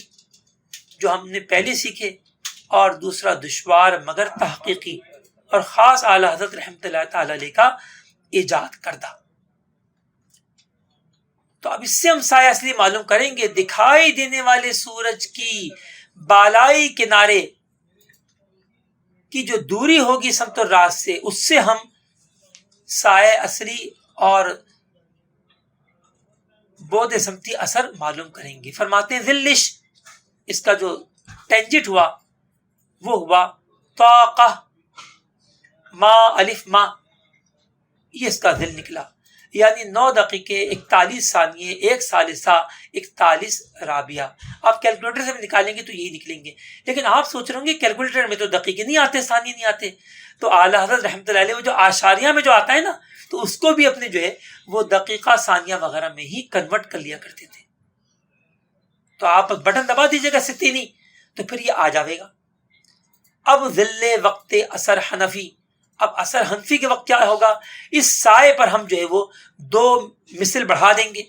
جو ہم نے پہلے سیکھے، اور دوسرا دشوار مگر تحقیقی اور خاص اعلیٰ حضرت رحمۃ اللہ تعالی علیہ کا ایجاد کردہ۔ تو اب اس سے ہم سایہ اصلی معلوم کریں گے، دکھائی دینے والے سورج کی بالائی کنارے کی جو دوری ہوگی سمت الراس سے، اس سے ہم سایہ اصلی اور بعد سمتی اثر معلوم کریں گے۔ فرماتے ہیں ذلش، اس کا جو ٹینجٹ ہوا وہ ہوا طاقہ ما الف ما، یہ اس کا ذل نکلا، یعنی 9 دقیقے 41 ثانیے 1 ثالثہ 41 رابعہ۔ آپ کیلکولیٹر سے بھی نکالیں گے تو یہی نکلیں گے، لیکن آپ سوچ رہے ہوں گے کیلکولیٹر میں تو دقیقے نہیں آتے، ثانیے نہیں آتے، تو اعلیٰ حضرت رحمۃ اللہ علیہ وہ جو آشاریہ میں جو آتا ہے نا، تو اس کو بھی اپنے جو ہے وہ دقیقہ ثانیہ وغیرہ میں ہی کنورٹ کر لیا کرتے تھے۔ تو آپ بٹن دبا دیجیے گا ستینی تو پھر یہ آ جاوے گا۔ اب ذل وقت اثر حنفی، اب اثر حنفی کے وقت کیا ہوگا، اس سائے پر ہم جو ہے وہ 2 مثل بڑھا دیں گے،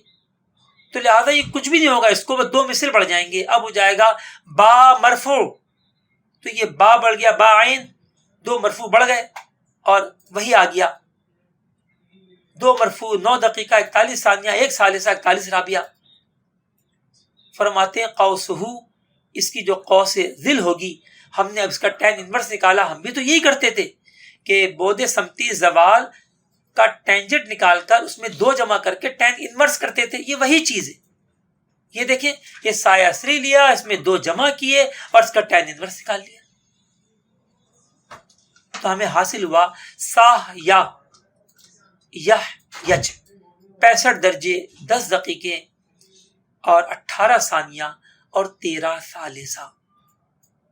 تو لہذا یہ کچھ بھی نہیں ہوگا، اس کو بس 2 مثل بڑھ جائیں گے۔ اب ہو جائے گا با مرفوع، تو یہ با بڑھ گیا، با عین 2 مرفوع بڑھ گئے، اور وہی آ گیا 2 مرفوع 9 دقیقہ 41 ثانیہ 1 ثالثہ 41 رابعہ۔ فرماتے ہیں قوسہ، اس کی جو قوس ذل ہوگی، ہم نے اب اس کا ٹین انورس نکالا، ہم بھی تو یہی کرتے تھے کہ بعد سمتی زوال کا ٹینجنٹ نکال کر اس میں 2 جمع کر کے ٹین انورس کرتے تھے، یہ وہی چیز ہے۔ یہ دیکھیں، یہ سایہ اصلی لیا، اس میں 2 جمع کیے اور اس کا ٹین انورس نکال لیا، تو ہمیں حاصل ہوا ساہ یا یج 65 درجے 10 دقیقے اور 18 ثانیہ اور 13 ثالثہ۔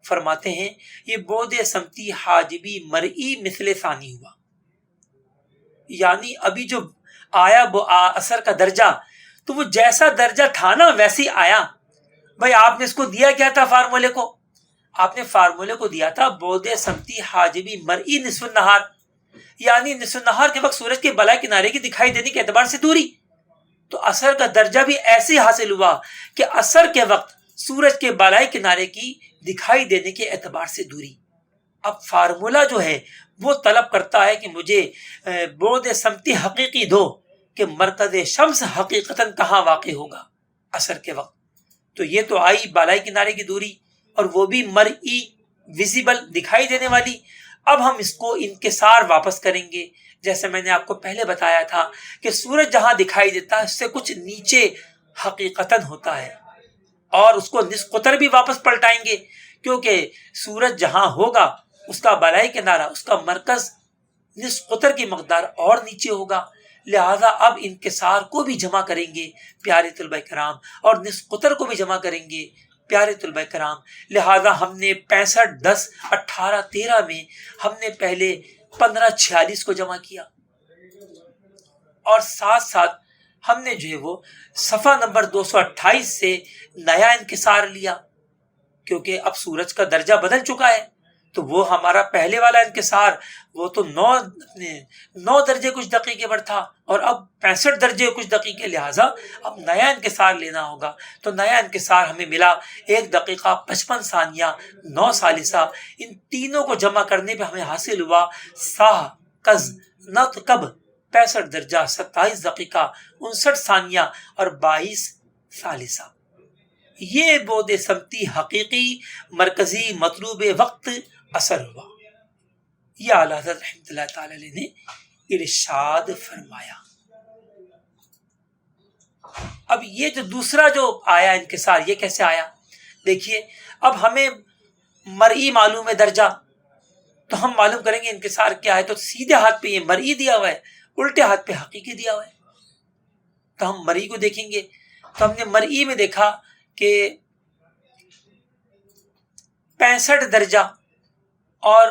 فرماتے ہیں یہ بعد سمتی حاجبی مرئی مثل ثانی ہوا، یعنی ابھی جو آیا وہ اثر کا درجہ، تو وہ جیسا درجہ تھا نا ویسے ہی آیا۔ بھائی آپ نے اس کو دیا کیا تھا، فارمولے کو آپ نے فارمولے کو دیا تھا بعد سمتی حاجبی مرئی نصف النہار، یعنی نصف النہار کے وقت سورج کے بالائی کنارے کی دکھائی دینے کے اعتبار سے دوری، تو اثر کا درجہ بھی ایسے حاصل ہوا کہ اثر کے وقت سورج کے بالائی کنارے کی دکھائی دینے کے اعتبار سے دوری۔ اب فارمولا جو ہے وہ طلب کرتا ہے کہ مجھے بعد سمتی حقیقی دو کہ مرکز شمس حقیقتاً کہاں واقع ہوگا اثر کے وقت، تو یہ تو آئی بالائی کنارے کی دوری، اور وہ بھی مرئی ویزیبل دکھائی دینے والی. اب ہم اس کو انکسار واپس کریں گے. جیسے میں نے آپ کو پہلے بتایا تھا کہ سورج جہاں دکھائی دیتا ہے اس سے کچھ نیچے حقیقتاً ہوتا ہے, اور اس کو نصف قطر بھی واپس پلٹائیں گے, کیونکہ سورج جہاں ہوگا اس کا بالائی کنارہ, اس کا مرکز نصف قطر کی مقدار اور نیچے ہوگا. لہذا اب انکسار کو بھی جمع کریں گے پیارے طلبہ کرام, اور نصف قطر کو بھی جمع کریں گے پیارے طلبہ کرام. لہذا ہم نے 65, 10, 18, 13 میں ہم نے پہلے 15, 46 کو جمع کیا, اور ساتھ ساتھ ہم نے جو ہے وہ صفحہ نمبر 228 سے نیا انکسار لیا, کیونکہ اب سورج کا درجہ بدل چکا ہے. تو وہ ہمارا پہلے والا انکسار وہ تو 9 درجے کچھ دقیقے پر تھا, اور اب 65 درجے کچھ دقیقے. لہٰذا اب نیا انکسار لینا ہوگا. تو نیا انکسار ہمیں ملا 1 دقیقہ 55 ثانیہ 9 ثالثہ. ان تینوں کو جمع کرنے پہ ہمیں حاصل ہوا سا کز نت کب 65 درجہ 27 دقیقہ 59 ثانیہ اور 22 ثالثہ. یہ بعد سمتی حقیقی مرکزی مطلوب وقت اثر ہوا. یہ اعلیٰ حضرت رحمۃ اللہ تعالی علیہ نے ارشاد فرمایا. اب یہ جو دوسرا جو آیا انکسار, یہ کیسے آیا؟ دیکھیے, اب ہمیں مرئی معلوم ہے درجہ, تو ہم معلوم کریں گے انکسار کیا ہے. تو سیدھے ہاتھ پہ یہ مرئی دیا ہوا ہے, الٹے ہاتھ پہ حقیقی دیا ہوا ہے. تو ہم مرئی کو دیکھیں گے. تو ہم نے مرئی میں دیکھا کہ 65 درجہ اور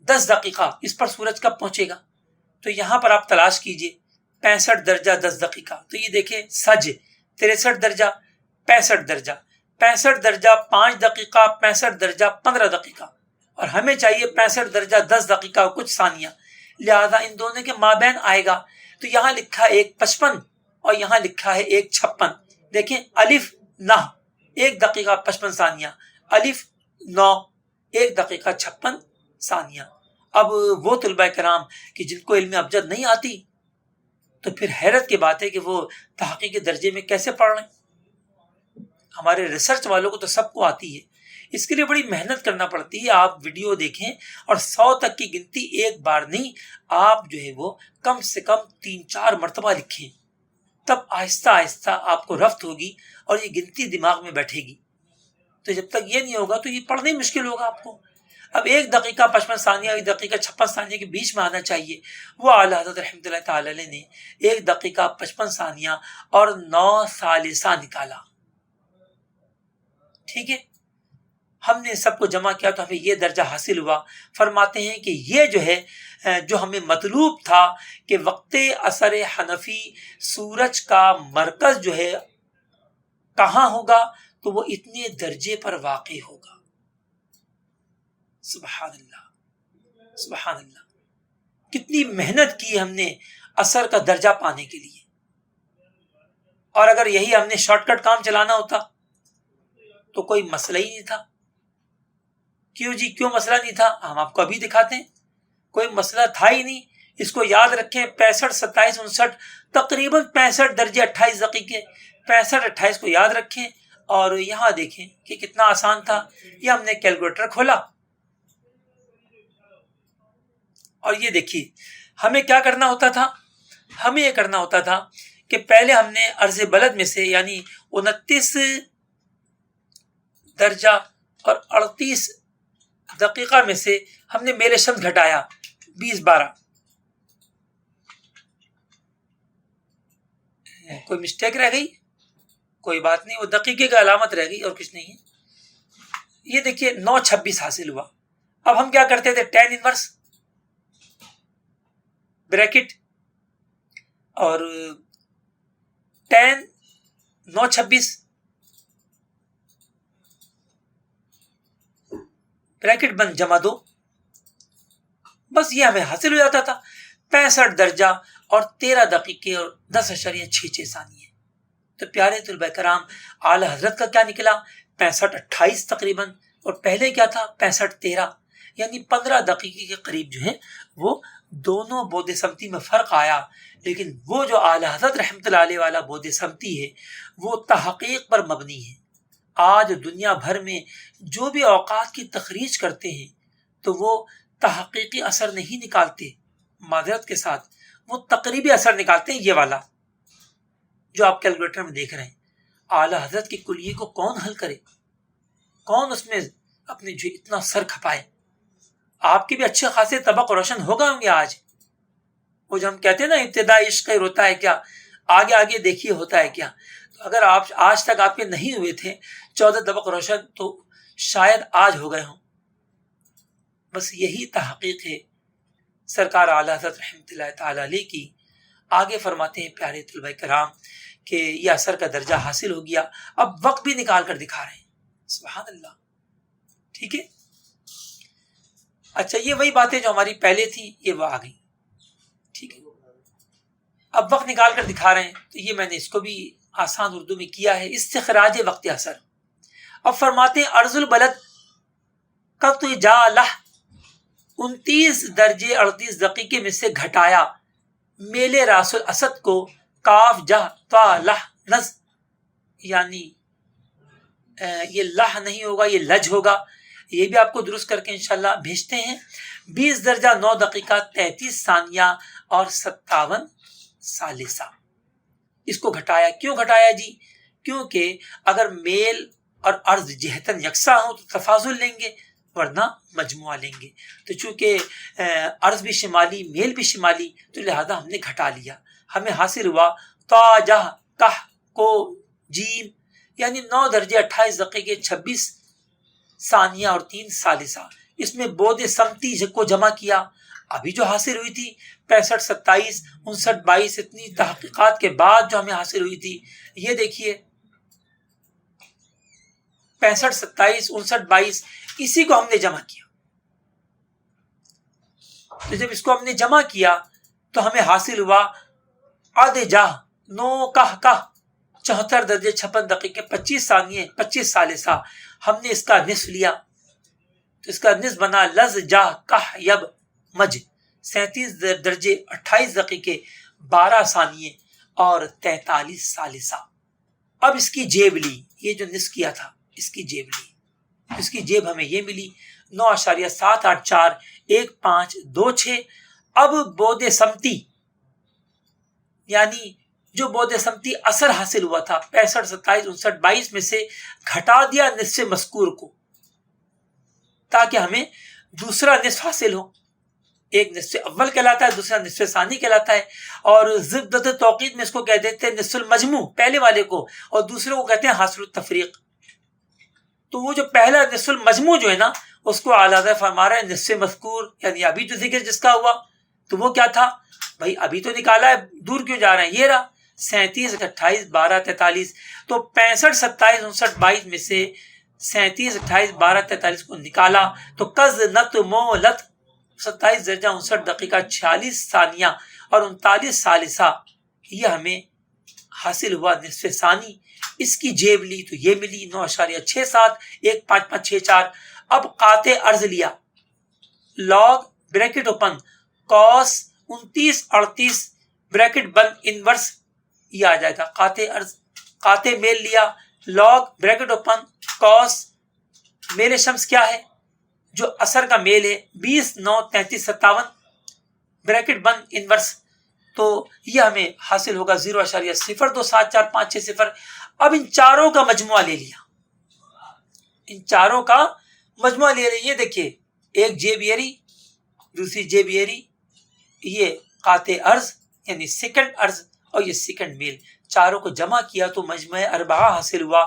10 دقیقہ اس پر سورج کب پہنچے گا. تو یہاں پر آپ تلاش کیجئے 65 درجہ 10 دقیقہ. تو یہ دیکھیں سج 63 درجہ 65 درجہ 65 درجہ 5 دقیقہ 65 درجہ 15 دقیقہ, اور ہمیں چاہیے 65 درجہ 10 دقیقہ کچھ ثانیہ. لہذا ان دونوں کے مابین آئے گا. تو یہاں لکھا ہے 1:55 اور یہاں لکھا ہے 1:56. دیکھیں الف نہ 1 دقیقہ 55 ثانیہ, الف 9 1 دقیقہ 56 ثانیہ. اب وہ طلبہ کرام کہ جن کو علم ابجد نہیں آتی, تو پھر حیرت کی بات ہے کہ وہ تحقیق کے درجے میں کیسے پڑھ رہے ہیں. ہمارے ریسرچ والوں کو تو سب کو آتی ہے, اس کے لیے بڑی محنت کرنا پڑتی ہے. آپ ویڈیو دیکھیں اور 100 تک کی گنتی ایک بار نہیں, آپ جو ہے وہ کم سے کم 3-4 مرتبہ لکھیں, تب آہستہ آہستہ آپ کو رفت ہوگی اور یہ گنتی دماغ میں بیٹھے گی. تو جب تک یہ نہیں ہوگا تو یہ پڑھنا ہی مشکل ہوگا آپ کو. اب 1 دقیقہ 55 ثانیہ 1 دقیقہ 56 ثانیہ کے بیچ میں آنا چاہیے. وہ اعلیٰ حضرت رحمۃ اللہ تعالی علیہ نے 1 دقیقہ 55 ثانیہ اور 9 ثالثہ نکالا. ٹھیک ہے, ہم نے سب کو جمع کیا تو ہمیں یہ درجہ حاصل ہوا. فرماتے ہیں کہ یہ جو ہے جو ہمیں مطلوب تھا کہ وقت اثر حنفی سورج کا مرکز جو ہے کہاں ہوگا, تو وہ اتنے درجے پر واقع ہوگا. سبحان اللہ سبحان اللہ, کتنی محنت کی ہم نے اثر کا درجہ پانے کے لیے. اور اگر یہی ہم نے شارٹ کٹ کام چلانا ہوتا تو کوئی مسئلہ ہی نہیں تھا. کیوں جی, کیوں مسئلہ نہیں تھا؟ ہم آپ کو ابھی دکھاتے ہیں. کوئی مسئلہ تھا ہی نہیں. اس کو یاد رکھیں, 65, 27, 59 تقریباً 65 درجے 28 دقیقے, 65, 28 کو یاد رکھیں. اور یہاں دیکھیں کہ کتنا آسان تھا. یہ ہم نے کیلکولیٹر کھولا اور یہ دیکھیے ہمیں کیا کرنا ہوتا تھا. ہمیں یہ کرنا ہوتا تھا کہ پہلے ہم نے عرض بلد میں سے یعنی 29 درجہ اور 38 دقیقہ میں سے ہم نے میل شمس گھٹایا 20-12. کوئی مسٹیک رہ گئی؟ کوئی بات نہیں, وہ دقیقے کا علامت رہ گئی اور کچھ نہیں ہے. یہ دیکھیے 9:26 حاصل ہوا. اب ہم کیا کرتے تھے, tan انورس بریکٹ اور tan 9:26 بریکٹ بند جمع 2, بس یہ ہمیں حاصل ہو جاتا تھا. 65 درجہ اور 13 دقیقے اور 10.66 ثانیے. تو پیارے طلبہ کرام, اعلی حضرت کا کیا نکلا 65-28 تقریباً, اور پہلے کیا تھا 65-13, یعنی 15 دقیقے کے قریب جو ہیں وہ دونوں بود سمتی میں فرق آیا. لیکن وہ جو اعلی حضرت رحمۃ اللہ علیہ والا بود سمتی ہے وہ تحقیق پر مبنی ہے, آج دنیا بھر میں جو بھی اوقات کی تخریج کرتے ہیں تو وہ تحقیقی اثر نہیں نکالتے، معذرت کے ساتھ وہ تقریبی اثر نکالتے ہیں، یہ والا جو آپ کیلکولیٹر میں دیکھ رہے ہیں۔ اعلی حضرت کی کلیے کو کون حل کرے؟ کون اس میں اپنے جو اتنا سر کھپائے؟ آپ کے بھی اچھے خاصے طبق روشن ہو گئے ہوں گے آج۔ وہ جو ہم کہتے ہیں نا ابتدا عشق ہوتا ہے کیا، آگے آگے دیکھیے ہوتا ہے کیا۔ تو اگر آپ آج تک آپ کے نہیں ہوئے تھے 14 طبق روشن تو شاید آج ہو گئے ہوں۔ بس یہی تحقیق ہے سرکار اعلی حضرت رحمۃ اللہ تعالی علیہ کی۔ آگے فرماتے ہیں پیارے طلبہ کرام کہ یہ اثر کا درجہ حاصل ہو گیا، اب وقت بھی نکال کر دکھا رہے ہیں، سبحان اللہ۔ ٹھیک ہے، اچھا یہ وہی باتیں جو ہماری پہلے تھی یہ وہ آ گئی، ٹھیک ہے۔ اب وقت نکال کر دکھا رہے ہیں، تو یہ میں نے اس کو بھی آسان اردو میں کیا ہے، استخراج وقت اثر۔ اب فرماتے ہیں ارض البلد قط جالہ 29 درجے 38 دقیقے میں سے گھٹایا میلے راس الاسد کو کاف جہ تا لہ نز، یعنی یہ لہ نہیں ہوگا یہ لج ہوگا، یہ بھی آپ کو درست کر کے انشاءاللہ بھیجتے ہیں۔ 20 درجہ 9 دقیقہ 33 ثانیہ اور 57 ثالثہ، اس کو گھٹایا۔ کیوں گھٹایا جی؟ کیونکہ اگر میل اور عرض جہتاً یکساں ہو تو تفاضل لیں گے، ورنہ مجموعہ لیں گے۔ تو چونکہ عرض بھی شمالی میل بھی شمالی تو لہذا ہم نے گھٹا لیا۔ ہمیں حاصل ہوا تا جہ کہ کو جیم، یعنی 9 درجے 28 دقیقے 26 ثانیہ اور 3 ثالثہ۔ اس میں بود سمتی کو جمع کیا، ابھی جو حاصل ہوئی تھی 65 27 59 22، اتنی تحقیقات کے بعد جو ہمیں حاصل ہوئی تھی، یہ دیکھیے 65 27 59 22، اسی کو ہم نے جمع کیا۔ تو جب اس کو ہم نے جمع کیا تو ہمیں حاصل ہوا عد جہ 9 کہ 74 درجے 56 دقیقے 25 ثانیے 25 ثالثہ۔ ہم نے اس کا نصف لیا تو اس کا نصف بنا لز جہ کہ یب مج 37 درجے 28 دقیقے 12 ثانیے اور 43 ثالثہ۔ اب اس کی جیب لی، یہ جو نصف کیا تھا اس کی جیب لی، اس کی جیب ہمیں یہ ملی 9.784 1526۔ اب بود سمتی یعنی جو بود سمتی اثر حاصل ہوا تھا 65 27 59 22 میں سے گھٹا دیا نصف مذکور کو، تاکہ ہمیں دوسرا نصف حاصل ہو۔ ایک نصف اول کہلاتا ہے، دوسرا نصف ثانی کہلاتا ہے، اور ضدت توقید میں اس کو کہہ دیتے ہیں نصف المجموع پہلے والے کو، اور دوسرے کو کہتے ہیں حاصل التفریق۔ تو وہ جو پہلا نصف المجموع جو ہے نا، اس کو اعلیٰ حضرت فرما رہے ہیں نصف مذکور، یعنی ابھی جو ذکر جس کا ہوا تو وہ کیا تھا بھائی، ابھی تو نکالا ہے، دور کیوں جا رہے ہیں، یہ رہا 37 28 12 43۔ تو 65 27 59 22 میں سے 37 28 12 43 کو نکالا تو قز نت مولت 27 درجہ 59 دقیقہ 46 ثانیہ اور 39 ثالثہ، یہ ہمیں حاصل ہوا نصف ثانی۔ اس کی جیب لی تو یہ ملی 9.67 15564۔ اب قاطع عرض لیا، لاگ بریکٹ اوپن کاس 29 38 بریکٹ بند انورس، یہ آ جائے گا قاطع عرض۔ قاطع میل لیا، لاگ بریکٹ اوپن کاس میل شمس کیا ہے جو اثر کا میل ہے 20 9 33 57 بریکٹ بند انورس، تو یہ ہمیں حاصل ہوگا 0.027456 اب ان چاروں کا مجموعہ لے لیا، ان چاروں کا مجموعہ لے لیا۔ یہ دیکھیے ایک جیب یہ رہی، دوسری جیب یہ رہی، یہ قاطع عرض یعنی سیکنڈ عرض اور یہ سیکنڈ میل، چاروں کو جمع کیا تو مجموع اربعہ حاصل ہوا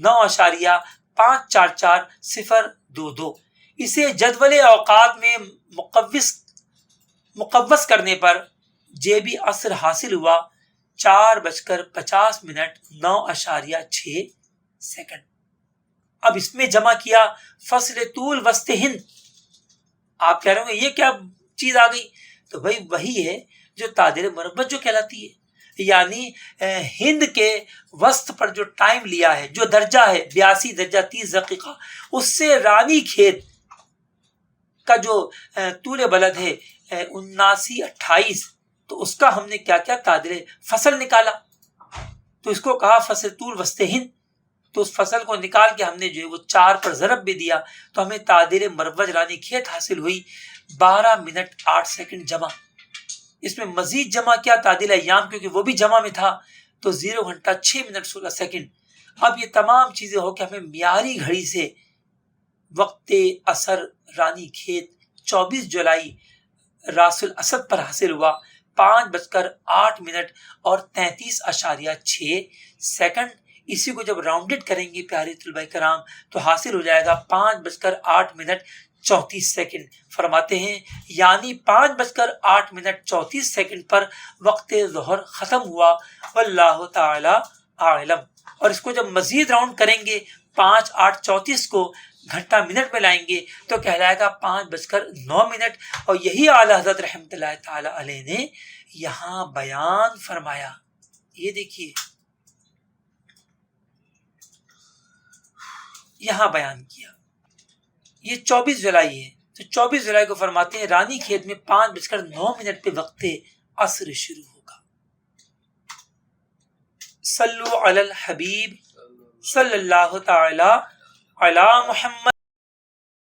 9.544022۔ اسے جدول اوقات میں مقوس کرنے پر جیبی اثر حاصل ہوا 4:50 9.6 سیکنڈ۔ اب اس میں جمع کیا فصل طول وسط ہند۔ آپ کہہ رہے ہوں گے یہ کیا چیز آ گئی؟ تو بھائی وہی ہے جو تعدیل مربت جو کہلاتی ہے، یعنی ہند کے وسط پر جو ٹائم لیا ہے، جو درجہ ہے 82 درجہ 30 دقیقہ، اس سے رانی کھیت کا جو طول بلد ہے 79 28، تو اس کا ہم نے کیا کیا تعدیل فصل نکالا، تو اس کو کہا فصل طول وسط ہند۔ تو اس فصل کو نکال کے ہم نے جو ہے وہ 4 پر ضرب بھی دیا تو ہمیں تعدیل مروج رانی کھیت حاصل ہوئی 12 منٹ 8 سیکنڈ جمع. اس میں مزید جمع کیا تعدیل ایام کیونکہ وہ بھی جمع میں تھا تو 0 گھنٹہ 6 منٹ 16 سیکنڈ. اب یہ تمام چیزیں ہو کے ہمیں معیاری گھڑی سے وقت اثر رانی کھیت 24 جولائی راس الاسد پر حاصل ہوا 5:08 منٹ اور 33.6 سیکنڈ. اسی کو جب راؤنڈڈ کریں گے پیارے طلباء کرام تو حاصل ہو جائے گا 5:08 منٹ 34 سیکنڈ. فرماتے ہیں یعنی 5:08 منٹ 34 سیکنڈ پر وقت ظہر ختم ہوا واللہ تعالی اعلم. اور اس کو جب مزید راؤنڈ کریں گے 5 8 34 کو گھنٹہ منٹ میں لائیں گے تو کہلائے گا 5:09 منٹ. اور یہی اعلیٰ حضرت رحمۃ اللہ تعالی علیہ نے یہاں بیان فرمایا. یہ دیکھیے یہاں بیان کیا. یہ 24 جولائی ہے تو 24 جولائی کو فرماتے ہیں رانی کھیت میں 5:09 منٹ پہ وقت عصر شروع ہوگا. صلو علی الحبیب صلی اللہ تعالی علی محمد.